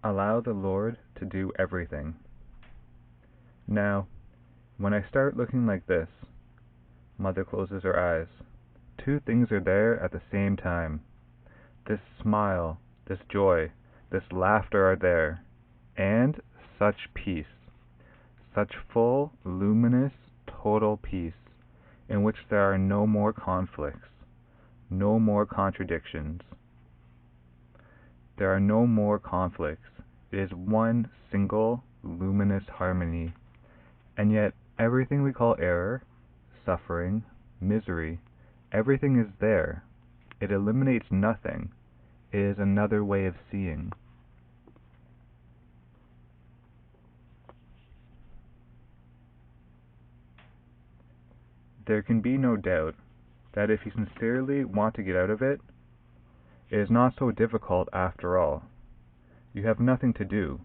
Allow the Lord to do everything. Now, when I start looking like this, Mother closes her eyes. Two things are there at the same time. This smile, this joy, this laughter are there, and such peace, such full, luminous, total peace, in which there are no more conflicts, no more contradictions. There are no more conflicts. It is one single, luminous harmony, and yet everything we call error, suffering, misery, everything is there. It eliminates nothing. It is another way of seeing. There can be no doubt that if you sincerely want to get out of it, it is not so difficult after all. You have nothing to do.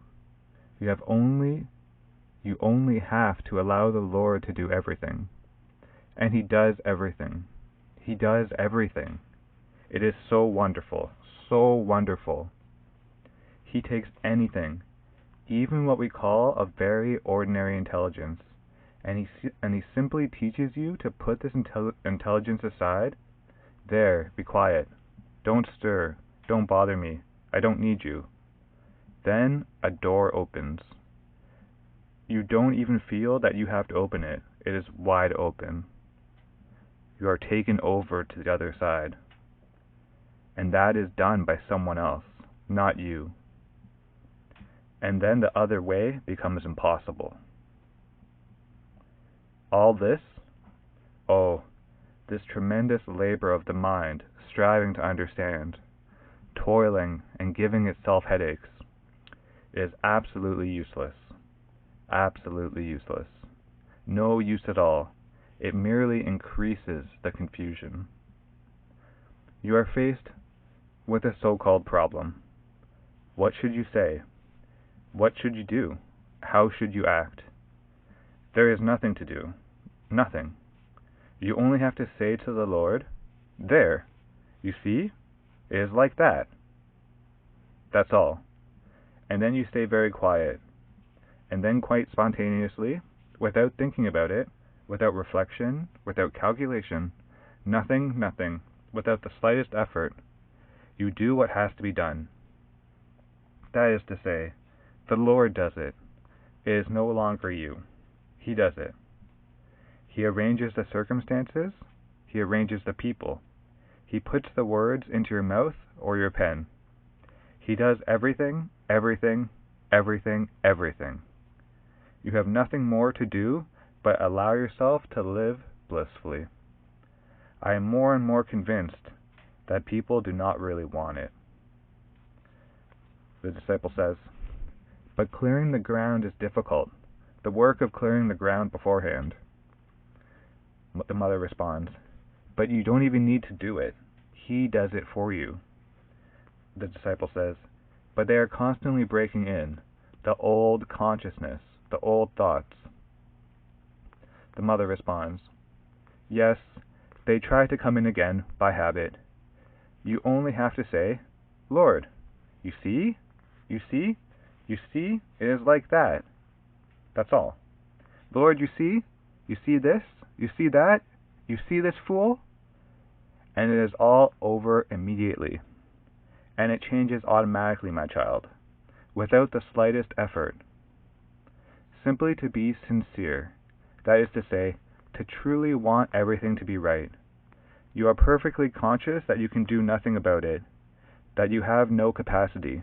You only have to allow the Lord to do everything. And He does everything. He does everything. It is so wonderful, so wonderful. He takes anything, even what we call a very ordinary intelligence, and he simply teaches you to put this intelligence aside. There, be quiet. Don't stir. Don't bother me. I don't need you. Then a door opens. You don't even feel that you have to open it. It is wide open. You are taken over to the other side. And that is done by someone else, not you. And then the other way becomes impossible. All this, this tremendous labor of the mind, striving to understand, toiling and giving itself headaches, is absolutely useless. Absolutely useless. No use at all. It merely increases the confusion. You are faced with a so-called problem. What should you say? What should you do? How should you act? There is nothing to do. Nothing. You only have to say to the Lord, "There, you see, it is like that." That's all. And then you stay very quiet. And then quite spontaneously, without thinking about it, without reflection, without calculation, nothing, without the slightest effort, you do what has to be done. That is to say, the Lord does it. It is no longer you. He does it. He arranges the circumstances. He arranges the people. He puts the words into your mouth or your pen. He does everything, everything, everything, everything. You have nothing more to do but allow yourself to live blissfully. I am more and more convinced that people do not really want it. The disciple says, "But clearing the ground is difficult, the work of clearing the ground beforehand." The mother responds, "But you don't even need to do it. He does it for you." The disciple says, "But they are constantly breaking in, the old consciousness, the old thoughts." The mother responds, "Yes, they try to come in again by habit. You only have to say, 'Lord, you see, you see, you see, it is like that.' That's all. 'Lord, you see this, you see that, you see this fool?' And it is all over immediately. And it changes automatically, my child, without the slightest effort. Simply to be sincere, that is to say, to truly want everything to be right. You are perfectly conscious that you can do nothing about it, that you have no capacity.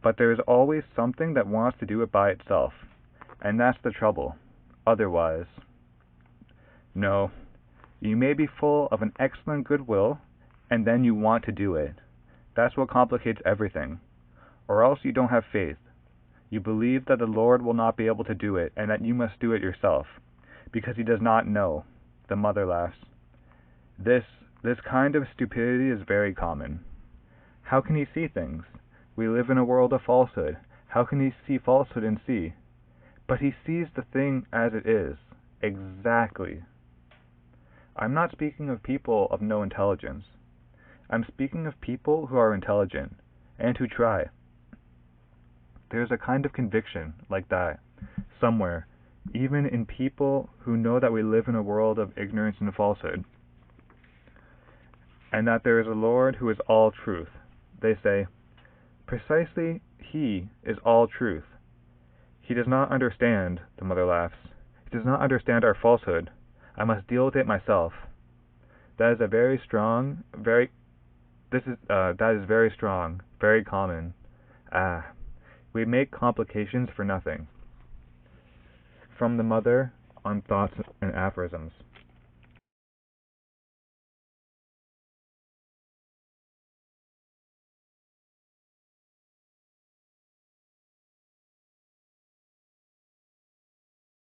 But there is always something that wants to do it by itself, and that's the trouble. Otherwise, no, you may be full of an excellent goodwill, and then you want to do it. That's what complicates everything. Or else you don't have faith. You believe that the Lord will not be able to do it, and that you must do it yourself, because He does not know." The mother laughs. This kind of stupidity is very common. How can he see things? We live in a world of falsehood. How can he see falsehood and see? But he sees the thing as it is. Exactly. I'm not speaking of people of no intelligence. I'm speaking of people who are intelligent, and who try. There is a kind of conviction like that, somewhere, even in people who know that we live in a world of ignorance and falsehood, and that there is a Lord who is all truth. They say, "Precisely He is all truth. He does not understand," the mother laughs. "He does not understand our falsehood. I must deal with it myself." That is very strong, very common. We make complications for nothing. From the mother on thoughts and aphorisms.